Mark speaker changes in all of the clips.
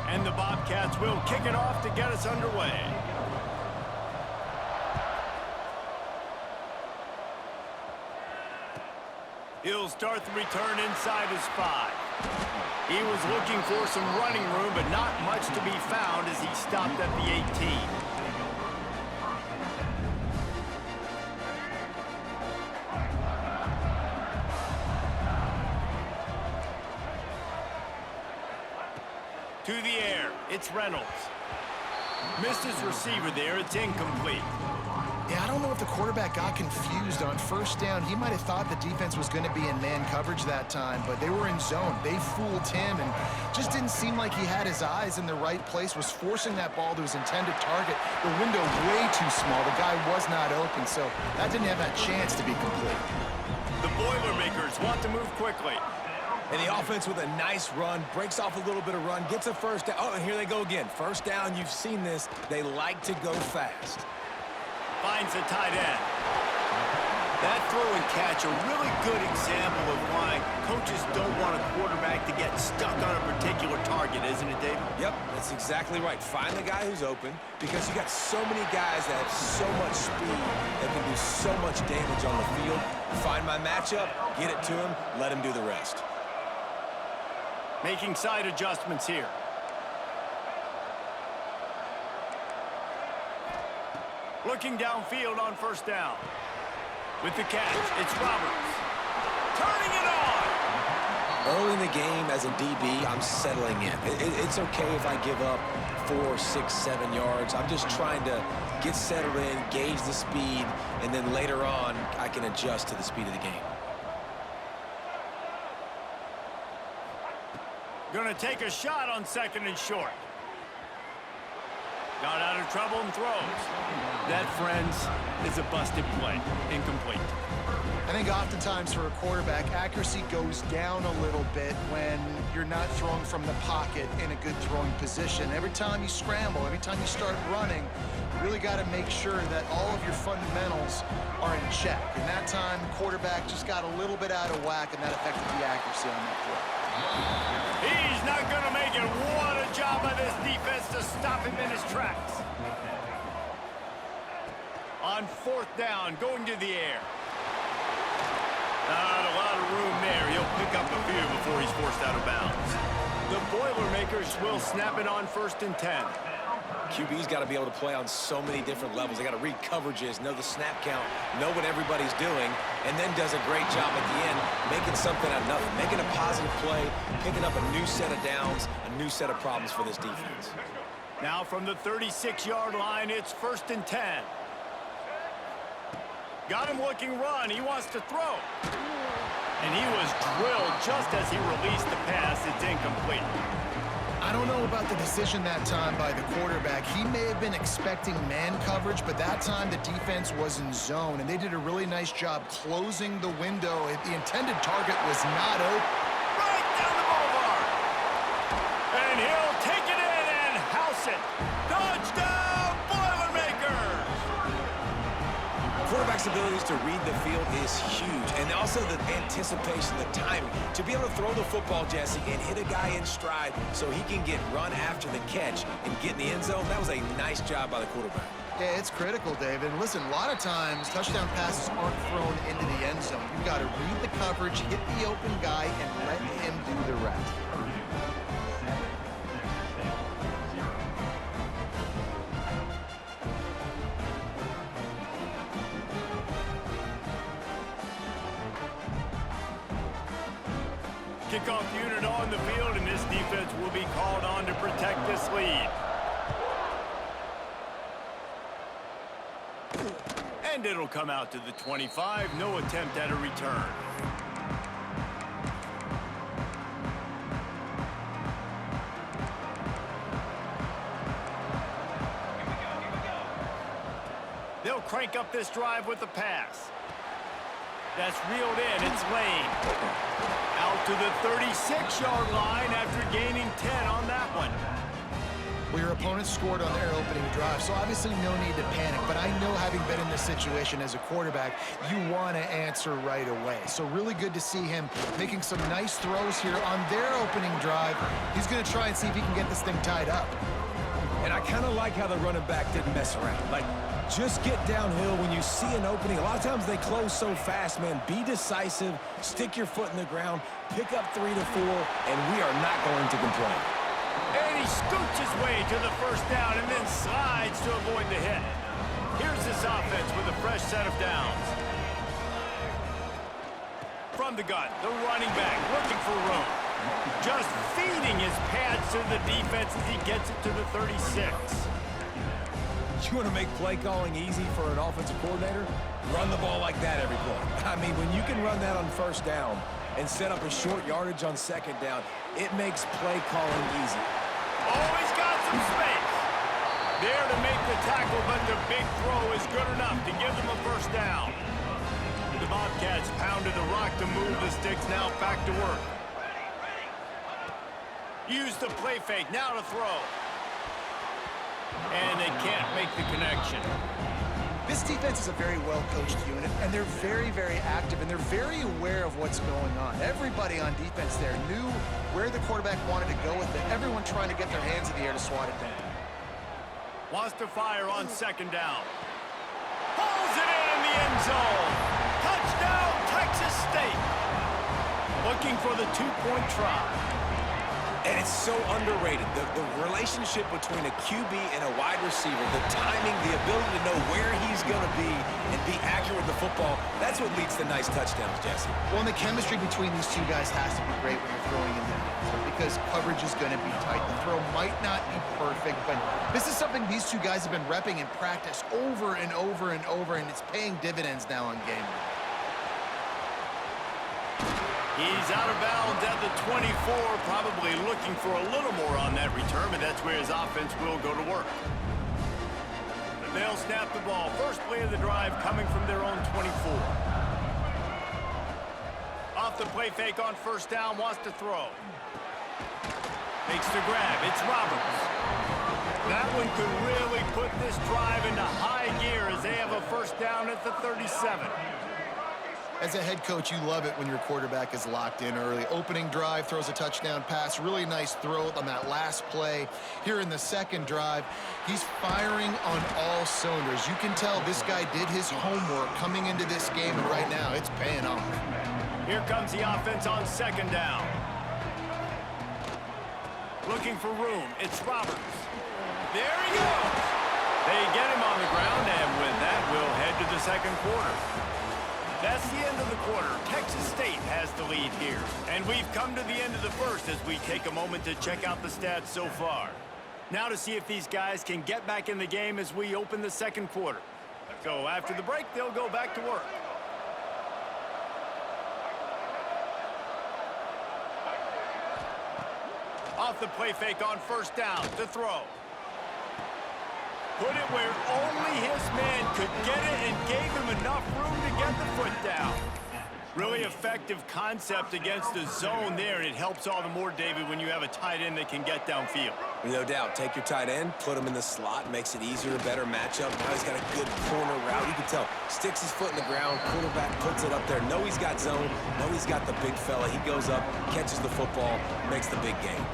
Speaker 1: And the Bobcats will kick it off to get us underway. He'll start the return inside his 5. He was looking for some running room, but not much to be found as he stopped at the 18. To the air, it's Reynolds. Missed his receiver there, it's incomplete.
Speaker 2: Yeah, I don't know if the quarterback got confused on first down. He might have thought the defense was going to be in man coverage that time, but they were in zone. They fooled him and just didn't seem like he had his eyes in the right place, was forcing that ball to his intended target. The window way too small. The guy was not open, so that didn't have that chance to be complete.
Speaker 1: The Boilermakers want to move quickly.
Speaker 3: And the offense with a nice run, breaks off a little bit of run, gets a first down. Oh, and here they go again. First down, you've seen this. They like to go fast.
Speaker 1: Finds a tight end. That throw and catch, a really good example of why coaches don't want a quarterback to get stuck on a particular target, isn't it, David?
Speaker 3: Yep, that's exactly right. Find the guy who's open, because you got so many guys that have so much speed that can do so much damage on the field. Find my matchup, get it to him, let him do the rest.
Speaker 1: Making side adjustments here. Looking downfield on first down. With the catch, it's Roberts. Turning it on!
Speaker 3: Early in the game, as a DB, I'm settling in. It's okay if I give up 4, 6, 7 yards. I'm just trying to get settled in, gauge the speed, and then later on, I can adjust to the speed of the game.
Speaker 1: Gonna take a shot on 2nd and short. Got out of trouble and throws. That, friends, is a busted play. Incomplete.
Speaker 2: I think oftentimes for a quarterback, accuracy goes down a little bit when you're not throwing from the pocket in a good throwing position. Every time you scramble, every time you start running, you really got to make sure that all of your fundamentals are in check. And that time, the quarterback just got a little bit out of whack, and that affected the accuracy on that throw.
Speaker 1: He's not going to make it. What a job by this defense to stop him in his tracks. On 4th down, going to the air. Not a lot of room there. He'll pick up a few before he's forced out of bounds. The Boilermakers will snap it on 1st and 10.
Speaker 3: QB's got to be able to play on so many different levels. They got to read coverages, know the snap count, know what everybody's doing, and then does a great job at the end making something out of nothing, making a positive play, picking up a new set of downs, a new set of problems for this defense.
Speaker 1: Now from the 36-yard line, it's 1st and 10. Got him looking run. He wants to throw. And he was drilled just as he released the pass. It's incomplete.
Speaker 2: I don't know about the decision that time by the quarterback. He may have been expecting man coverage, but that time the defense was in zone, and they did a really nice job closing the window. The intended target was not open.
Speaker 1: Right down the boulevard. And he'll take it in and house it. Touchdown, Boilermakers!
Speaker 3: Quarterback's abilities to read the field is huge, and also the anticipation, the timing. To be able to throw the football, Jesse, and hit a guy in stride so he can get run after the catch and get in the end zone, that was a nice job by the quarterback.
Speaker 2: Yeah, it's critical, David. And listen, a lot of times touchdown passes aren't thrown into the end zone. You've got to read the coverage, hit the open guy, and let him do the rest.
Speaker 1: Kickoff unit on the field, and this defense will be called on to protect this lead. And it'll come out to the 25. No attempt at a return. They'll crank up this drive with the pass. That's reeled in. It's Lane. Out to the 36-yard line after gaining 10 on that one.
Speaker 2: Well, your opponent scored on their opening drive, so obviously no need to panic. But I know, having been in this situation as a quarterback, you want to answer right away. So really good to see him making some nice throws here on their opening drive. He's going to try and see if he can get this thing tied up.
Speaker 3: And I kind of like how the running back didn't mess around. Like, just get downhill when you see an opening. A lot of times they close so fast, man. Be decisive, stick your foot in the ground, pick up 3 to 4, and we are not going to complain.
Speaker 1: And he scoots his way to the 1st down and then slides to avoid the hit. Here's this offense with a fresh set of downs. From the gun, the running back looking for room. Just feeding his pads to the defense as he gets it to the 36.
Speaker 3: You want to make play calling easy for an offensive coordinator? Run the ball like that every play. I mean, when you can run that on 1st down and set up a short yardage on 2nd down, it makes play calling easy.
Speaker 1: Oh, he's got some space. There to make the tackle, but the big throw is good enough to give them a 1st down. The Bobcats pounded the rock to move the sticks, now back to work. Use the play fake, now to throw. And they can't make the connection.
Speaker 2: This defense is a very well-coached unit, and they're very, very active, and they're very aware of what's going on. Everybody on defense there knew where the quarterback wanted to go with it. Everyone trying to get their hands in the air to swat it down.
Speaker 1: Wants to fire on 2nd down. Pulls it in the end zone. Touchdown, Texas State. Looking for the 2-point try.
Speaker 3: And it's so underrated. The relationship between a QB and a wide receiver, the timing, the ability to know where he's going to be and be accurate with the football, that's what leads to nice touchdowns, Jesse.
Speaker 2: Well, and the chemistry between these two guys has to be great when you're throwing in there, because coverage is going to be tight. The throw might not be perfect, but this is something these two guys have been repping in practice over and over and over, and it's paying dividends now on game day.
Speaker 1: He's out of bounds at the 24, probably looking for a little more on that return, but that's where his offense will go to work. They'll snap the ball. First play of the drive coming from their own 24. Off the play fake on first down, wants to throw. Makes the grab. It's Roberts. That one could really put this drive into high gear as they have a first down at the 37.
Speaker 2: As a head coach, you love it when your quarterback is locked in early. Opening drive, throws a touchdown pass. Really nice throw on that last play. Here in the second drive, he's firing on all cylinders. You can tell this guy did his homework coming into this game, and right now it's paying off.
Speaker 1: Here comes the offense on second down. Looking for room. It's Roberts. There he goes. They get him on the ground, and with that, we'll head to the second quarter. That's the end of the quarter. Texas State has the lead here. And we've come to the end of the first as we take a moment to check out the stats so far. Now to see if these guys can get back in the game as we open the second quarter. So after the break, they'll go back to work. Off the play fake on first down to throw. Put it where only his man could get it and gave him enough room to get the foot down. Really effective concept against the zone there, and it helps all the more, David, when you have a tight end that can get downfield.
Speaker 3: No doubt. Take your tight end, put him in the slot, makes it easier, better matchup. Now he's got a good corner route. You can tell, sticks his foot in the ground, quarterback puts it up there. Know he's got zone, know he's got the big fella. He goes up, catches the football, makes the big game.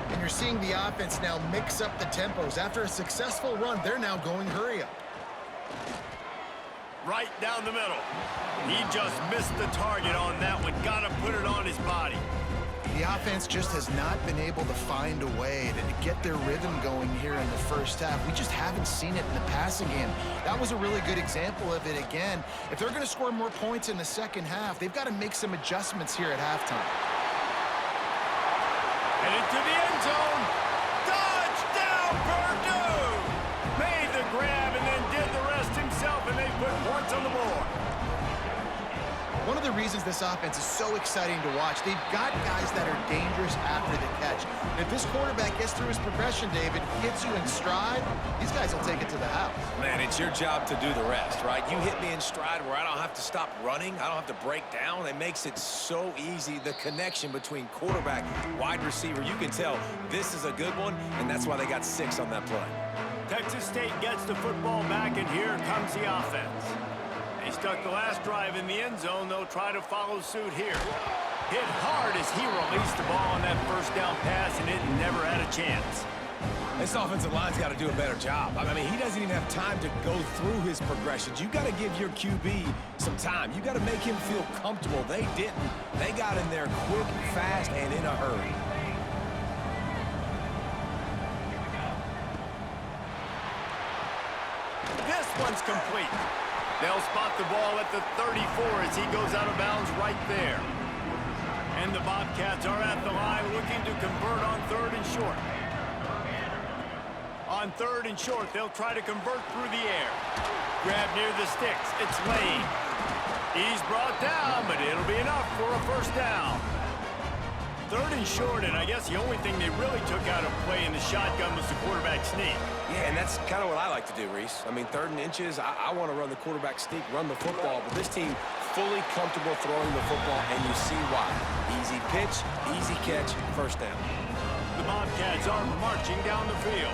Speaker 2: And you're seeing the offense now mix up the tempos. After a successful run, they're now going hurry up.
Speaker 1: Right down the middle. He just missed the target on that one. Got to put it on his body.
Speaker 2: The offense just has not been able to find a way to get their rhythm going here in the first half. We just haven't seen it in the passing game. That was a really good example of it again. If they're going to score more points in the second half, they've got to make some adjustments here at halftime.
Speaker 1: And into the end zone. Touchdown, Purdue! Made the grab and then did the rest himself, and they put points on the board.
Speaker 2: One of the reasons this offense is so exciting to watch, they've got guys that are dangerous after the catch. And if this quarterback gets through his progression, David, hits you in stride, these guys will take it to the house.
Speaker 3: Man, it's your job to do the rest, right? You hit me in stride where I don't have to stop running. I don't have to break down. It makes it so easy, the connection between quarterback, wide receiver. You can tell this is a good one, and that's why they got 6 on that play.
Speaker 1: Texas State gets the football back, and here comes the offense. They stuck the last drive in the end zone. They'll try to follow suit here. Hit hard as he released the ball on that first down pass, and it never had a chance.
Speaker 3: This offensive line's got to do a better job. I mean, he doesn't even have time to go through his progressions. You got to give your QB some time. You got to make him feel comfortable. They didn't. They got in there quick, fast, and in a hurry.
Speaker 1: This one's complete. They'll spot the ball at the 34 as he goes out of bounds right there. And the Bobcats are at the line looking to convert on 3rd and short. On 3rd and short, they'll try to convert through the air. Grab near the sticks. It's Lane. He's brought down, but it'll be enough for a first down. 3rd and short, and I guess the only thing they really took out of play in the shotgun was the quarterback sneak.
Speaker 3: Yeah, and that's kind of what I like to do, Reese. I mean, 3rd and inches, I want to run the quarterback sneak, run the football, but this team fully comfortable throwing the football, and you see why. Easy pitch, easy catch, first down.
Speaker 1: The Bobcats are marching down the field.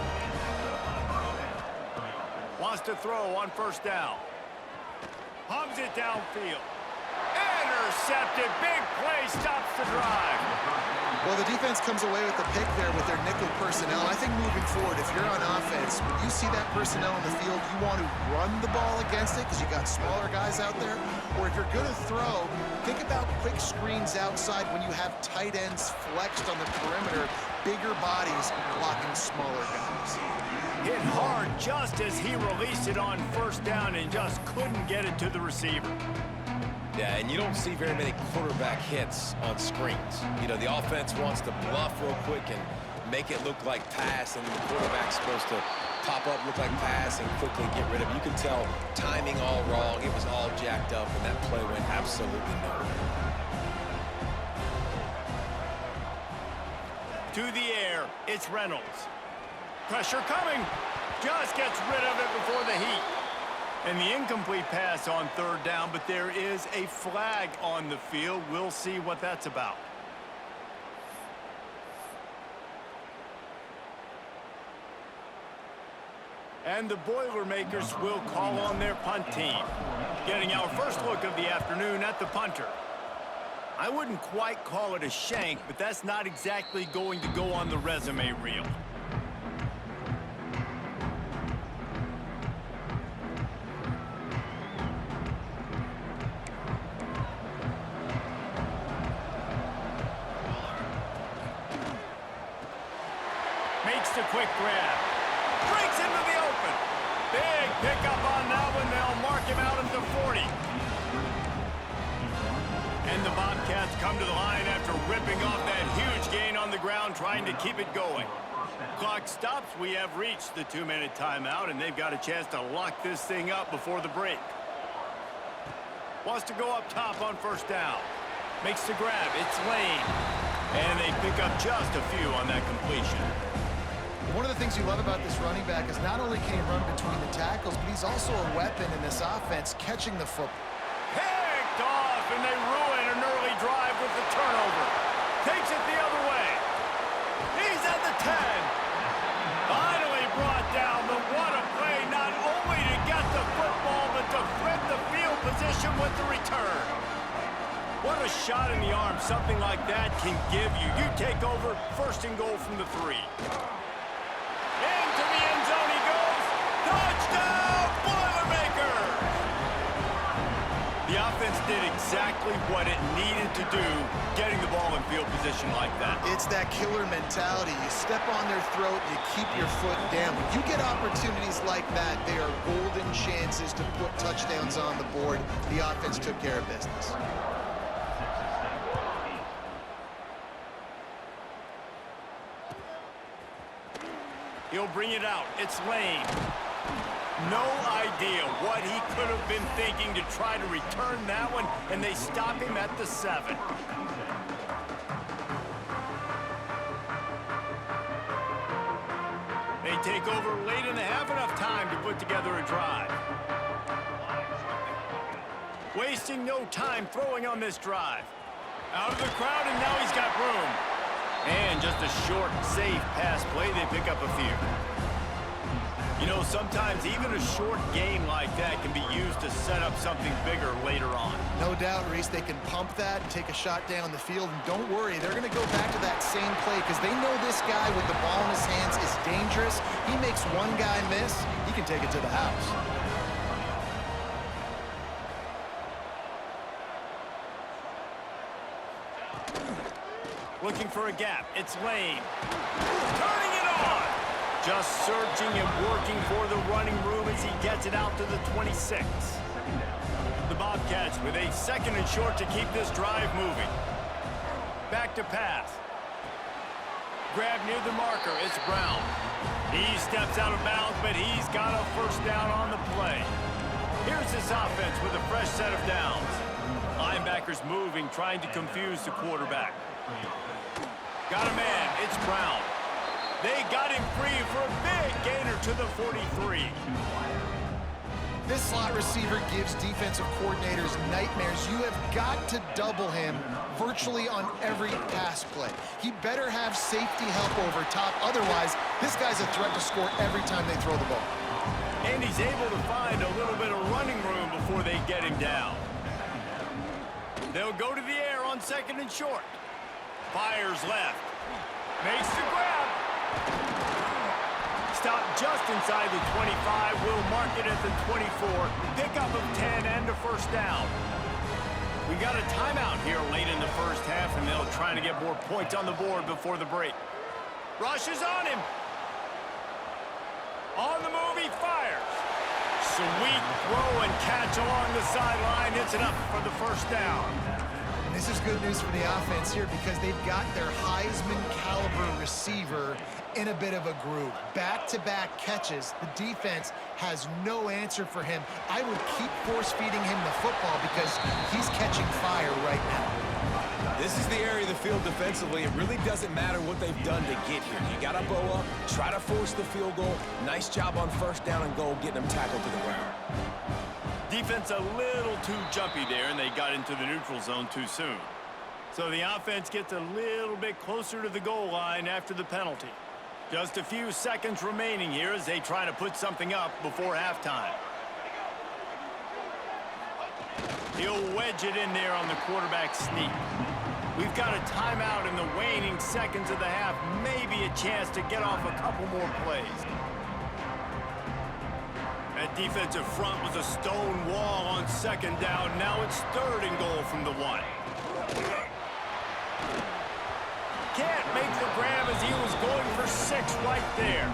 Speaker 1: Wants to throw on first down. Hums it downfield. Intercepted. Big play stops the drive.
Speaker 2: Well, the defense comes away with the pick there with their nickel personnel. I think moving forward, if you're on offense, when you see that personnel in the field, you want to run the ball against it because you got smaller guys out there. Or if you're going to throw, think about quick screens outside when you have tight ends flexed on the perimeter, bigger bodies blocking smaller guys.
Speaker 1: Hit hard just as he released it on first down and just couldn't get it to the receiver.
Speaker 3: Yeah, and you don't see very many quarterback hits on screens. You know, the offense wants to bluff real quick and make it look like pass, and the quarterback's supposed to pop up, look like pass, and quickly get rid of it. You can tell timing all wrong. It was all jacked up, and that play went absolutely nowhere.
Speaker 1: To the air, it's Reynolds. Pressure coming. Just gets rid of it before the And the incomplete pass on third down, but there is a flag on the field. We'll see what that's about. And the Boilermakers will call on their punt team. Getting our first look of the afternoon at the punter. I wouldn't quite call it a shank, but that's not exactly going to go on the resume reel. Makes the quick grab. Breaks into the open. Big pickup on that one. They'll mark him out at the 40. And the Bobcats come to the line after ripping off that huge gain on the ground, trying to keep it going. Clock stops. We have reached the 2-minute timeout, and they've got a chance to lock this thing up before the break. Wants to go up top on first down. Makes the grab. It's Lane. And they pick up just a few on that completion.
Speaker 2: One of the things you love about this running back is not only can he run between the tackles, but he's also a weapon in this offense, catching the football.
Speaker 1: Picked off, and they ruin an early drive with the turnover. Takes it the other way. He's at the 10. Finally brought down, but what a play, not only to get the football, but to flip the field position with the return. What a shot in the arm something like that can give you. You take over, first and goal from the 3. Into the end zone he goes. Touchdown, Boilermakers! The offense did exactly what it needed to do, getting the ball in field position like that.
Speaker 2: It's that killer mentality. You step on their throat, you keep your foot down. When you get opportunities like that, they are golden chances to put touchdowns on the board. The offense took care of business.
Speaker 1: He'll bring it out. It's Lane. No idea what he could have been thinking to try to return that one, and they stop him at the 7. They take over late and they have enough time to put together a drive. Wasting no time throwing on this drive. Out of the crowd, and now he's got room. And just a short, safe pass play, they pick up a few. You know, sometimes even a short game like that can be used to set up something bigger later on.
Speaker 2: No doubt, Reese, they can pump that and take a shot down the field. And don't worry, they're going to go back to that same play because they know this guy with the ball in his hands is dangerous. He makes one guy miss, he can take it to the house.
Speaker 1: Looking for a gap. It's Lane. Turning it on. Just searching and working for the running room as he gets it out to the 26. The Bobcats with a 2nd and short to keep this drive moving. Back to pass. Grab near the marker. It's Brown. He steps out of bounds, but he's got a first down on the play. Here's this offense with a fresh set of downs. Linebackers moving, trying to confuse the quarterback. Got a man. It's Brown. They got him free for a big gainer to the 43.
Speaker 2: This slot receiver gives defensive coordinators nightmares. You have got to double him virtually on every pass play. He better have safety help over top. Otherwise, this guy's a threat to score every time they throw the ball.
Speaker 1: And he's able to find a little bit of running room before they get him down. They'll go to the air on 2nd and short. Fires left. Makes the grab. Stop just inside the 25. We'll mark it at the 24. Pickup of 10 and a first down. We got a timeout here late in the first half, and they'll try to get more points on the board before the break. Rush is on him. On the move, he fires. Sweet throw and catch along the sideline. It's enough for the first down.
Speaker 2: This is good news for the offense here because they've got their Heisman-caliber receiver in a bit of a groove. Back-to-back catches. The defense has no answer for him. I would keep force-feeding him the football because he's catching fire right now.
Speaker 3: This is the area of the field defensively. It really doesn't matter what they've done to get here. You got to bow up, try to force the field goal. Nice job on first down and goal, getting them tackled to the ground.
Speaker 1: defense a little too jumpy there, and they got into the neutral zone too soon. So the offense gets a little bit closer to the goal line after the penalty. Just a few seconds remaining here as they try to put something up before halftime. He'll wedge it in there on the quarterback sneak. We've got a timeout in the waning seconds of the half. Maybe a chance to get off a couple more plays. That defensive front was a stone wall on second down. Now it's 3rd and goal from the 1. Can't make the grab as he was going for 6 right there.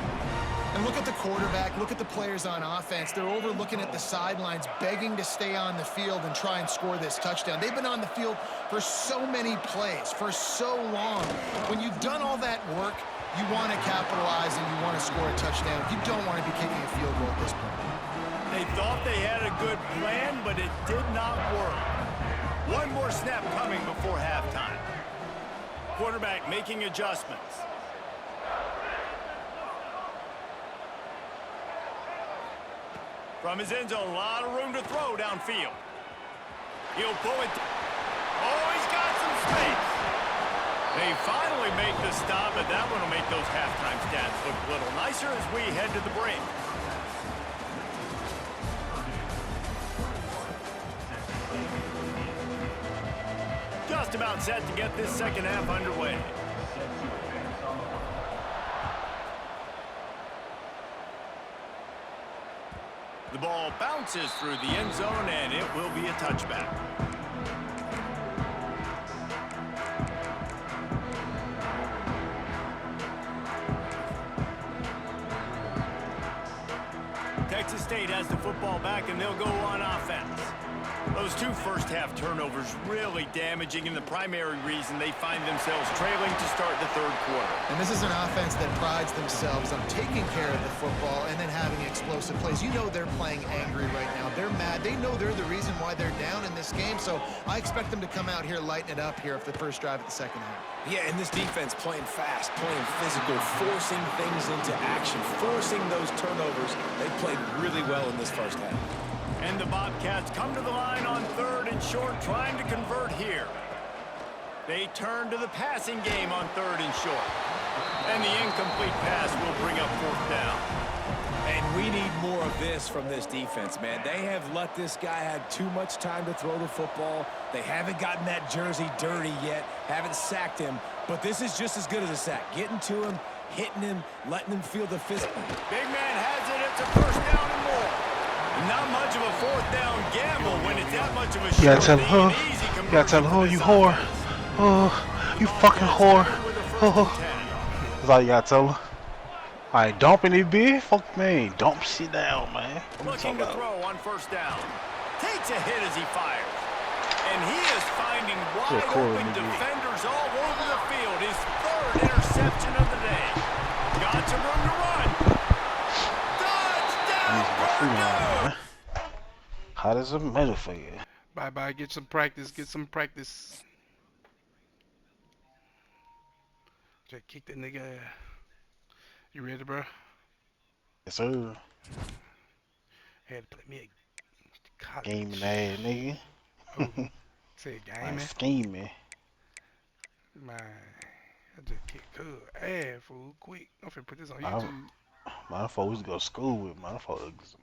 Speaker 2: And look at the quarterback, look at the players on offense. They're over looking at the sidelines, begging to stay on the field and try and score this touchdown. They've been on the field for so many plays, for so long. When you've done all that work, you want to capitalize and you want to score a touchdown. You don't want to be kicking a field goal at this point.
Speaker 1: They thought they had a good plan, but it did not work. One more snap coming before halftime. Quarterback making adjustments. From his end zone, a lot of room to throw downfield. He'll pull it. Oh, he's got some space. They finally make the stop, but that one will make those halftime stats look a little nicer as we head to the break. Just about set to get this second half underway. The ball bounces through the end zone, and it will be a touchback. Texas State has the football back, and they'll go on offense. Those 2 first-half turnovers really damaging, and the primary reason they find themselves trailing to start the 3rd quarter.
Speaker 2: And this is an offense that prides themselves on taking care of the football and then having explosive plays. You know they're playing angry right now. They're mad. They know they're the reason why they're down in this game, so I expect them to come out here, lighten it up here for the first drive of the second half.
Speaker 3: Yeah, and this defense playing fast, playing physical, forcing things into action, forcing those turnovers. They played really well in this first half.
Speaker 1: And the Bobcats come to the line on 3rd and short, trying to convert here. They turn to the passing game on 3rd and short. And the incomplete pass will bring up 4th down.
Speaker 3: And we need more of this from this defense, man. They have let this guy have too much time to throw the football. They haven't gotten that jersey dirty yet, haven't sacked him. But this is just as good as a sack. Getting to him, hitting him, letting him feel the fist.
Speaker 1: Big man has it. It's a 1st down and more. Not much of a 4th down gamble when it's that much of a
Speaker 4: You gotta tell her, you gotta tell her, you whore. Oh, you fucking whore. Oh. That's all you gotta tell her. Alright, dumping it, bitch. Fuck me. Dump shit down, man.
Speaker 1: Looking to throw on 1st down. Takes a hit as he fires. And he is finding wide open defenders all over the field. His 3rd interception of the day. Got some room to run. Touchdown,
Speaker 4: Hot as a motherfucker.
Speaker 5: Bye-bye. Get some practice. Get some practice. Just kick that nigga. You ready, bro?
Speaker 4: Yes, sir.
Speaker 5: Had to play me a college.
Speaker 4: Gaming ass nigga.
Speaker 5: Oh, say gaming.
Speaker 4: Scheming.
Speaker 5: Man, I just kicked her ass, fool. Quick. I'm finna put this on YouTube.
Speaker 4: Motherfuckers go to school with motherfuckers.